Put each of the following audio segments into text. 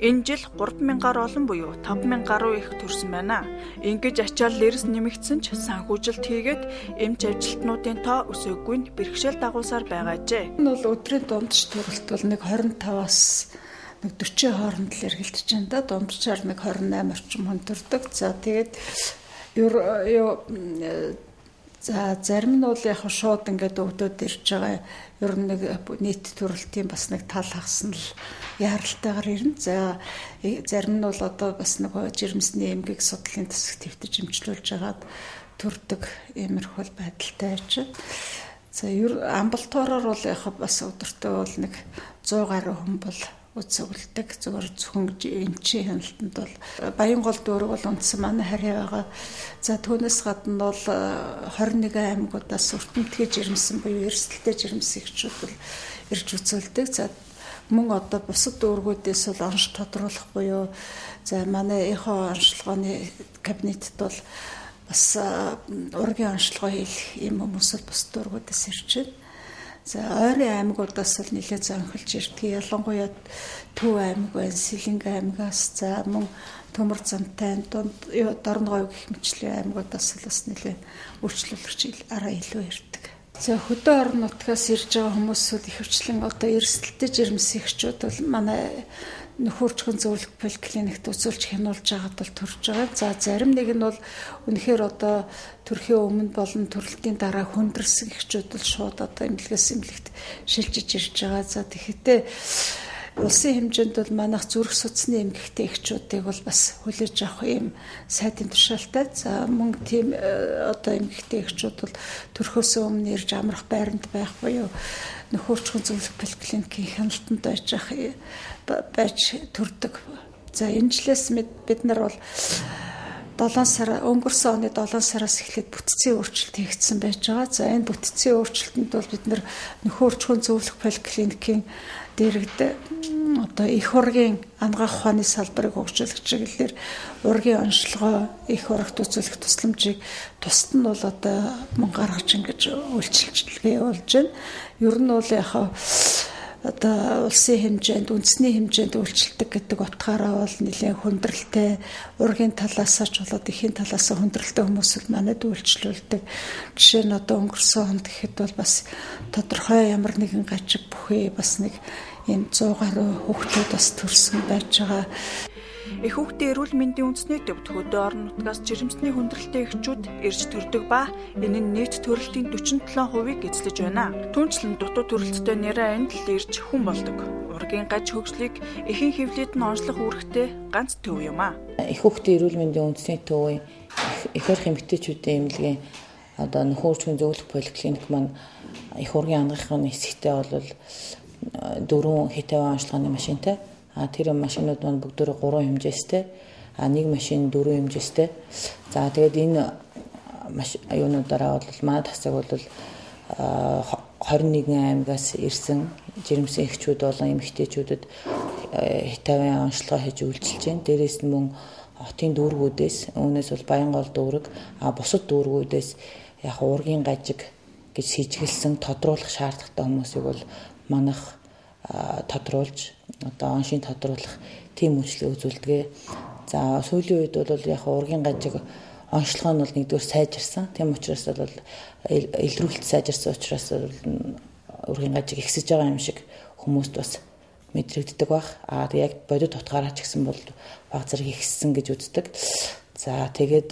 Энэ жил 3,000 гаруй олон буюу 5,000 гаруй их төрсөн байна. Ингэж ачаал эрс нэмэгдсэн ч санхүүжилт хийгээд эмч ажилтнуудын тоо өсөөгүй нь бэрхшээл дагуулсаар байгаажээ. Энэ бол өдрийн дундч төрөлт бол нэг 25-аас 40 хооронд л эргэлдэж байна да. Дундчаар нэг 28 орчим хүн төрдөг. За тэгээд зарим нь бол яг шууд ингээд өвдөд ирж байгаа. Ер нь нэг нийт төрөлтийн бас нэг тал хагас нь л яаралтайгаар ирнэ. За зарим нь бол одоо бас нэг жирэмсний эмгэг судлалын төсөв твтэж эмчлүүлж хагаад төрдөг иймэрхүү байдалтай байж. За амбулатороор бол яг бас өдөртөө бол нэг 100 гаруй хүн бол үзүүлдэг. Зөвхөн эмчийн хяналтанд бол Баянгол дүүрэг бол үндсэн манай харьяа байгаа. За түүнээс гадна бол 21 аймагуудаас өртөмтгий жирэмсэн буюу эрсдэлтэй жирэмсэн эхчүүд бол ирж үзүүлдэг. За мөн одоо бусад дүүргүүдээс бол онш тодруулах буюу за манай эхо онцлогооны кабинетд бол бас ургийн онцлогоо хийх юм хүмүүс бол бусад дүүргүүдээс ирж байна. За ойрын аймагудаас л нэлээд зөнхөлж ирдэг. Ялангуяа Төв аймаг байна, Сэлэнг аймагаас за мөн Төмөр Замтай, Дорногов гэх мэтчлийн аймагудаас л бас нэлээд үйлчлүүлэгч араа илүү ирдэг. За хөдөө орон нутгаас ирж байгаа хүмүүс бол ихэвчлэн одоо эрсдэлтэй жирэмсэн эхчүүд бол манай нөхөрчгөн зөвлөх поликлиникт үзүүлж хянуулж байгаад бол төрж байгаа. За зарим нэг нь бол үнэхээр одоо төрхийн өмнө болон төрөлтийн дараа хүндэрсэн эхчүүд бол шууд одоо эмнэлгээс эмнэлэгт шилжиж ирж байгаа. За тэгэхдээ улсын хэмжээнд бол манайх зүрх судасны эмгэгтэй эхчүүдийг бол бас хүлээж авах юм сайдын тушаалтай. За мөн тийм одоо эмгэгтэй эхчүүд бол төрхөөс өмнө ирж амрах байранд байх буюу нөхөрчгөн зөвлөх поликлиникийн хяналтанд байж төрдөг. За энэ жилээс бид нар бол өнгөрсөн оны 7 сараас эхлээд бүтцийн өөрчлөлт хийгдсэн байж байгаа. За энэ бүтцийн өөрчлөлтөнд бол бид нар нөхөрчгөн зөвлөх поликлиникийн дэрэгд одоо их ургийн ангаах ухааны салбарыг хөгжүүлэх чиглэлээр ургийн онцлогоо их урагт үзүүлэх тусламжийг тусад нь бол одоо мөн гаргаж ингэж үйлчилгээ явуулж байна. Ер нь бол яхаа одоо улсын хэмжээнд үндэсний хэмжээнд үйлчилдэг гэдэг утгаараа бол нэлээд хүндрэлтэй ургийн талаас ч болоод эхийн талаас хүндрэлтэй хүмүүс л манайд үйлчлүүлдэг. Жишээ нь одоо өнгөрсөн хонд гэхэд бол бас тодорхой ямар нэгэн гажиг бүхий бас нэг энэ 100 гаруй хүүхдүүд бас төрсөн байж байгаа. Их хүүхдийн эрүүл мэндийн үндэсний төвд хөдөө орон нутгаас жирэмсний хүндрэлтэй эхчүүд ирж төрдөг ба энэ нь нийт төрөлтийн 47%-ийг эзлэж байна. Түүнчлэн дутуу төрөлттэй нэрээ энд л ирж хүн болдог. Ургийн гаж хөгжлийг эхийн хэвлэлд нь онцлох үүрэгтэй ганц төв юм а. Их хүүхдийн эрүүл мэндийн үндэсний төвийн их орх эмэгтэйчүүдийн эмнэлгийн одоо нөхөрчгөн зөвлөх поликлиник маань их ургийн ангахын хэсэгтээ бол 4 хитаван онцлогооны машинтай. Тэр машинууд маань бүгдөө 3 хэмжээстэй. Нэг машин 4 хэмжээстэй. За тэгээд энэ юунуудаараа бол манай тасаг бол 21 аймагаас ирсэн жирэмсэн эхчүүд болон эмэгтэйчүүдэд хитаван онцлогоо хийж үйлчилж байна. Дээрээс нь мөн хотын дүүргүүдээс үүнээс бол Баянгол дүүрэг, бусад дүүргүүдээс яг ургийн гажиг гэж сэжиглсэн тодруулах шаардлагатай хүмүүсийг бол манайх тодруулж одоо оншийн тодруулах тийм үйлчлэг үзүүлдэг. За сүүлийн үед бол яг ургийн гажиг онцлогоо нь бол нэгдүгээр сайжирсан. Тийм учраас бол илрүүлэлт сайжирсан учраас ургийн гажиг ихсэж байгаа юм шиг хүмүүст бас мэдрэгддэг баг. Яг бодит утгаараа ч гэсэн бол баг зэрэг ихссэн гэж үздэг. За тэгээд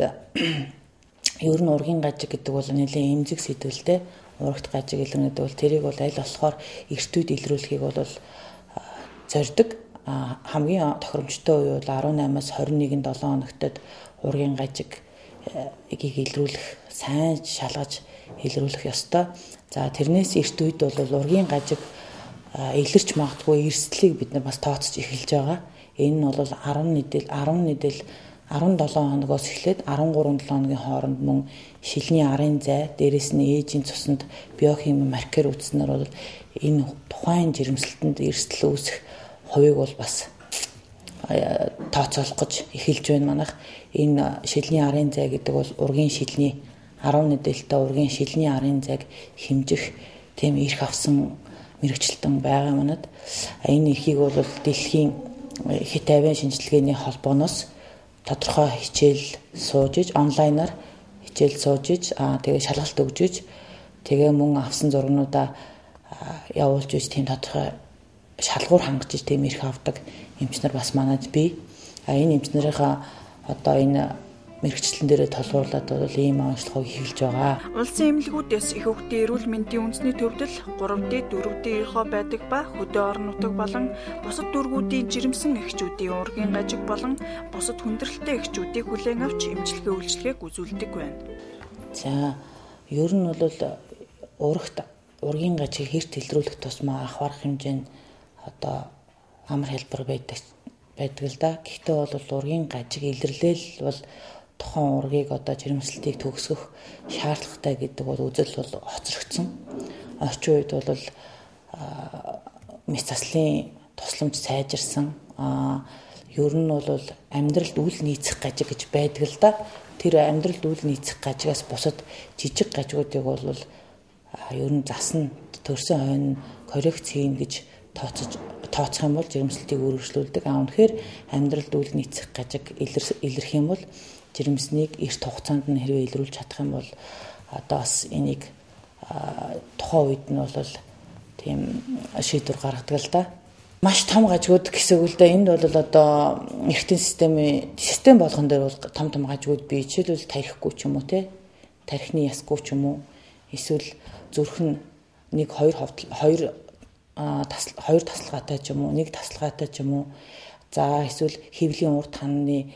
ер нь ургийн гажиг гэдэг бол нэлээд эмзэг сэдвэлтэй. Урагт гажиг илэрнэдэг бол тэрийг бол аль болохоор эрт үед илрүүлэхийг бол зорддог. Хамгийн тохиромжтой үе бол 18-аас 21-ийн 7 хоногтод ургийн гажиг илрүүлэх, сайн шалгаж илрүүлэх ёстой. За тэрнээс эрт үед бол ургийн гажиг илэрч магадгүй эрсдлийг бид нар бас тооцож эхэлж байгаа. Энэ нь бол 17 хоногоос эхлээд 13-7 хоногийн хооронд мөн шилний арын зай, дээрээс нь ээжийн цуснд биохими маркер үзснээр бол энэ тухайн жирэмслэлтэнд эрсдэл үүсэх хувийг бол бас тооцоолох гэж эхэлж байна манайх. Энэ шилний арын зай гэдэг бол ургийн шилний 10 мэдээлэлтэй ургийн шилний арын зайг хэмжих тийм эрх авсан мэрэгчлэлтэн байгаа манад. Энэ эрхийг бол дэлхийн хит авийн шинжилгээний холбооноос тодорхой хичээл сууж иж онлайнаар хичээл сууж иж тэгээ шалгалт өгж иж тэгээ мөн авсан зургнуудаа явуулж иж тийм тодорхой шалгуур хангаж иж тийм ирэх авдаг эмч нар бас манайд бий. Энэ эмч нарынхаа одоо энэ мэрэгчлэн дээрээ толгуурлаад бол ийм онцлогыг эхэлж байгаа. Улсын эмнэлгүүдээс их хүүхдийн эрүүл мэндийн үндэсний төвдөл 3D, 4D ийнхоо байдаг ба хөдөө орон нутаг болон бусад дүүргүүдийн жирэмсэн эхчүүдийн уургийн гажиг болон бусад хүндрэлтэй эхчүүдийг хүлээн авч эмчилгээ үйлчилгээг үзүүлдэг байна. За, ер нь бол урагт ургийн гажиг хэрт илрүүлэх тусмаа авах хэмжээ нь одоо амар хэлбэр байдаг л да. Гэхдээ бол ургийн гажиг илэрлэл бол тухайн ургийг одоо жирэмслэлтийг төгсгөх шаардлагатай гэдэг бол үзэл бол хоцрогдсон. Орчин үед бол мэс заслын тусламж сайжирсан. Ер нь бол амьдралд үл нийцэх гажиг гэж байдаг л да. Тэр амьдралд үл нийцэх гажигаас бусад жижиг гажигуудыг бол ер нь засна төрсөн хойно коррекц хийн гэж тооцох юм бол жирэмслэлтийг үргэлжлүүлдэг. Үнэхээр амьдралд үл нийцэх гажиг илэрх юм бол жирэмснийг эрт хугацаанд нь хэрвээ илрүүлж чадах юм бол одоо бас энийг тухайн үед нь бол тийм шийдвэр гаргадаг л да. Маш том гажигуд гэсэн үг л да. Энд бол одоо эртний систем болгон дээр бол том гажигуд бий. Жишээлбэл тархихгүй ч юм уу те. Тархины ясгүй ч юм уу. Эсвэл зүрх нь нэг хоёр тасалгаатай ч юм уу, нэг тасалгаатай ч юм уу. За эсвэл хэвлийн урд хананы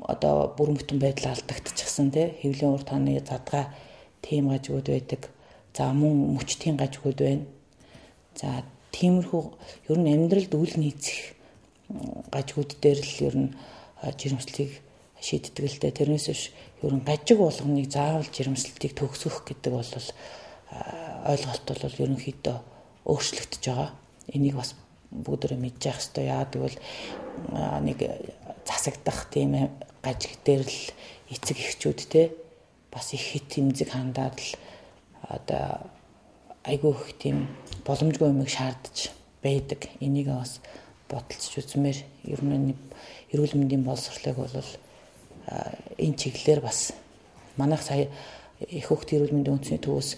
одоо бүрэн бүтэн байдал алдагдчихсан тий. Хэвлийн урд хананы задгаа тийм гажигуд байдаг. За мөн мөчтийн гажигуд байна. За тиймэрхүү ер нь амьдралд үл нийцэх гажигуд дээр л ер нь жирэмслэлийг шийддэг л дээ. Тэрнээс биш ер нь гажиг болгоныг заавал жирэмслэлтийг төгсгөх гэдэг бол ойлголт бол ерөнхийдөө өөрчлөгдөж байгаа. Энийг бас бүгдөө мэдж явах хэрэгтэй. Яагаад гэвэл нэг засагдах тийм гажиг дээр л эцэг эхчүүд те бас их хит тэмцэг хандаад л одоо айгүй их тийм боломжгүй юмыг шаардж байдаг. Энийг бас бодолцож үзмээр ер нь эрүүл мэндийн боловсролыг бол энэ чиглэлээр бас манайх сая их хүүхдийн эрүүл мэндийн үндэсний төвөөс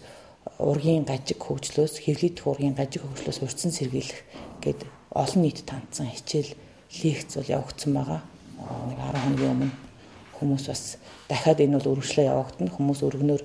ургийн гажиг хөгжлөөс хэвлийдэх ургийн гажиг хөгжлөөс урьдчилан сэргийлэх гээд олон нийтэд тандсан хичээл лекц бол явагдсан байгаа. Нэг 10 хоногийн өмнө хүмүүс бас дахиад энэ бол үргэлжлээ явагдана. Хүмүүс өргөнөөр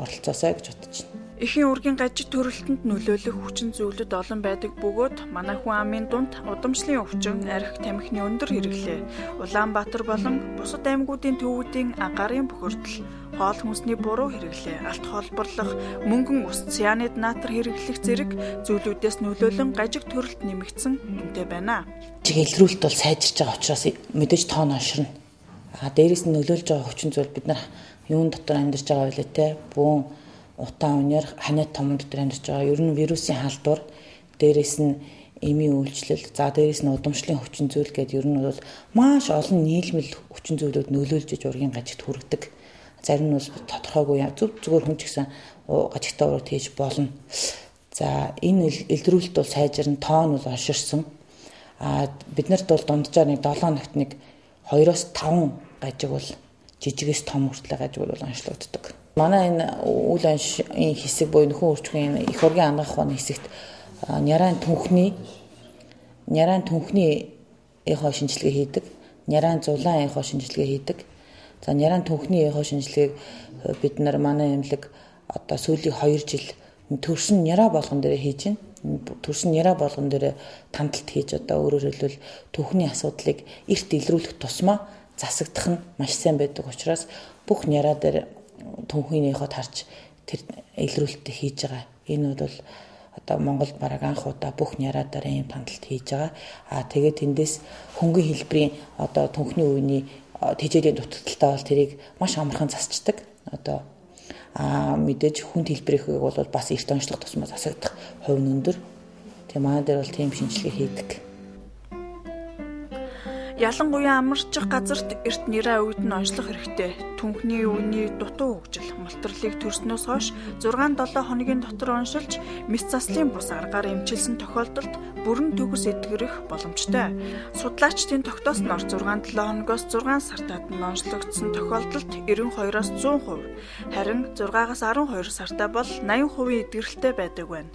оролцоосаа гэж бодож байна. Эхийн ургийн гажиг төрөлтөнд нөлөөлөх хүчин зүйлүүд олон байдаг бөгөөд манай хүн амын дунд удамшлын өвчин, архи тамхины өндөр хэрэглээ, Улаанбаатар болон бусад аймагуудын төвүүдийн агарын бохирдол, хоол хүнсний буруу хэрэглээ, алт холборлох, мөнгөн ус, цианид натр хэрэглэх зэрэг зүйлүүдээс нөлөөлөн гажиг төрөлт нэмэгдсэн үнэтэй байна. Илрүүлэлт бол сайжирч байгаа учраас мэдээж тоон онширно. Дээрээс нь нөлөөлж байгаа хүчин зүйл бид нар юун дотор амьдарч байгаа вэ те? Бүүн утаан үнээр ханиад томон дотор амьдарч байгаа. Ер нь вирусын халдвар, дээрээс нь эмийн үйлчлэл, за дээрээс нь удамшлын хүчин зүйл гэдэг ер нь бол маш олон нийлмэл хүчин зүйлүүд нөлөөлж иж ургийн гажигт хүргэдэг. Зарим нь бол тодорхойгүй зүгээр хүн ч гэсэн гажигтай урагт хийж болно. За энэ илрүүлэлт бол сайжирна, тоон бол онширсан. Биднэрт бол дунджаар нэг 7 хоногт нэг 2-5 гажиг бол жижигээс том хүртэл гажиг бол онцлогддог. Манай энэ үйл аншийн хэсэг буюу нөхөн үрчгийн их ургийн ангаах ухааны хэсэгт нярайн түнхний эхо шинжилгээ хийдэг. Нярайн зулаан эхо шинжилгээ хийдэг. За нярайн түнхний эхо шинжилгээг бид нар манай эмнэлэг одоо сүүлийн 2 жил төрсөн няра болгон дээр хийж байна. Төрсөн няра болгон дээр тандалт хийж одоо өөрөөр хэлбэл түнхний асуудлыг эрт илрүүлэх тусмаа засагдах нь маш сайн байдаг учраас бүх няра дээр түнхний эход харж тэр илрүүлэлтийг хийж байгаа. Энэ бол одоо Монголд бараг анх удаа бүх няра дээр ийм тандалт хийж байгаа. Тэгээд тэндээс хөнгөн хэлбэрийн одоо түнхний үений тэжээлийн дутагдaltaй бол тэрийг маш амархан засчдаг. Одоо мэдээж хүнд хэлбэрийнхийг бол бас эрт онцлог тусмаа засагдах хувь нь өндөр. Тэгээ манай дээр бол тийм шинжилгээ хийдэг. Ялангуяа амарчих газарт эрт нэрээ үед нь онцлох хэрэгтэй. Түнхний үений дутуу хөгжил мултралыг төрснөөс хойш 6-7 хоногийн дотор оншилж, мэс заслын бус аргаар эмчилсэн тохиолдолд бүрэн төгс эдгэрэх боломжтой. Судлаачдын тогтоосноор 6-7 хоногоос 6 сартад нь онцлогдсон тохиолдолд 92-аас 100%, харин 6-аас 12 сартаа бол 80% эдгэрэлтэй байдаг байна.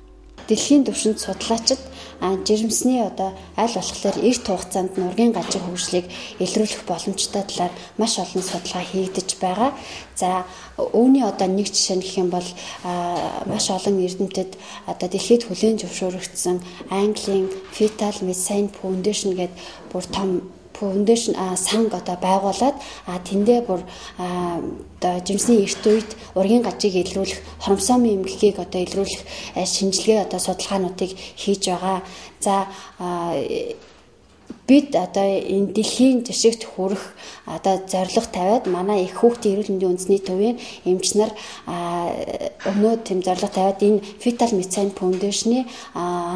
Дэлхийн түвшинд судлаачид жирэмсний аль болохоор эрт хугацаанд нургийн гажиг хөгжлийг илрүүлэх боломжтой талаар маш олон судалгаа хийгдэж байгаа. За үүний нэг жишээ гэх юм бол маш олон эрдэмтэд дэлхийд хүлээн зөвшөөрөгдсөн Английн Fetal Medicine Foundation гэдэг бүр том фаундейшн санг байгуулад тэндээ бүр жимсний эрт үед ургийн гажиг илрүүлэх хоромсоомын эмгэгийг илрүүлэх шинжилгээ судалгаануудыг хийж байгаа. За бид энэ дэлхийн жишгт хүрэх зорилго тавиад манай их хүүхдийн эрүүл мэндийн үндэсний төвийн эмч нар өнөө тэм зорилго тавиад энэ Fetal Medicine Foundation-ы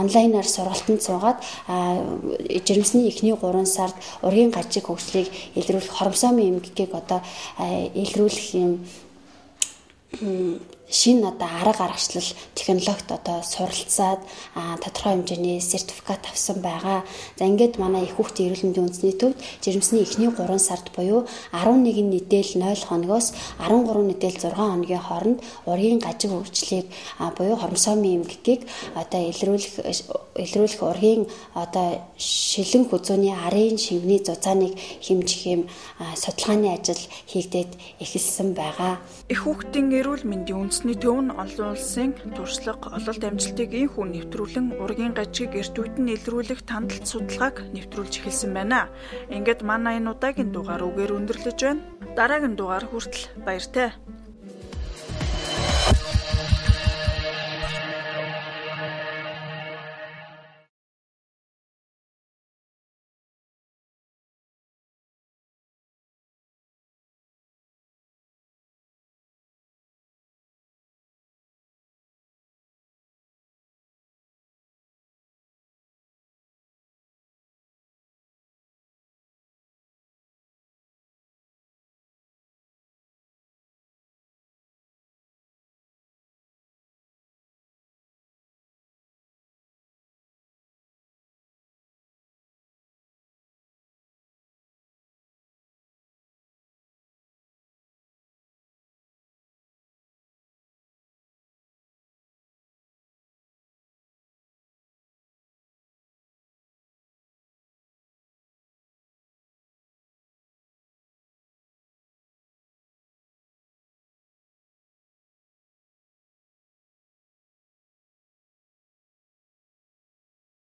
онлайнаар сургалтанд суугаад жирэмсний эхний 3 сард ургийн гажиг хөгжлийг илрүүлэх хоромсоомын эмгэгийг илрүүлэх юм шинэ арга аргачлал технологид суралцаад тодорхой хэмжээний сертификат авсан байгаа. За ингээд манай их хүүхдийн эрүүл мэндийн үндэсний төвд жирэмсний эхний 3 сард буюу 11 недэл 0 хоногоос 13 недэл 6 хоногийн хооронд ургийн гажиг хөгжлийг буюу хоромсоомын эмгэгийг илрүүлэх ургийн шилэн хүзүүний арын шивний зузааныг хэмжих юм судалгааны ажил хийгдээд эхэлсэн байгаа. Их хүүхдийн эрүүл мэндийн үндэсний төв нь олон улсын туршлага, ололт амжилтыг инхүү нэвтрүүлэн ургийн гажиг эрт үед нь илрүүлэх тандалт судалгааг нэвтрүүлж эхэлсэн байна. Ингээд манай энэ удаагийн дугаар үгээр өндөрлөж байна. Дараагийн дугаар хүртэл баяртай.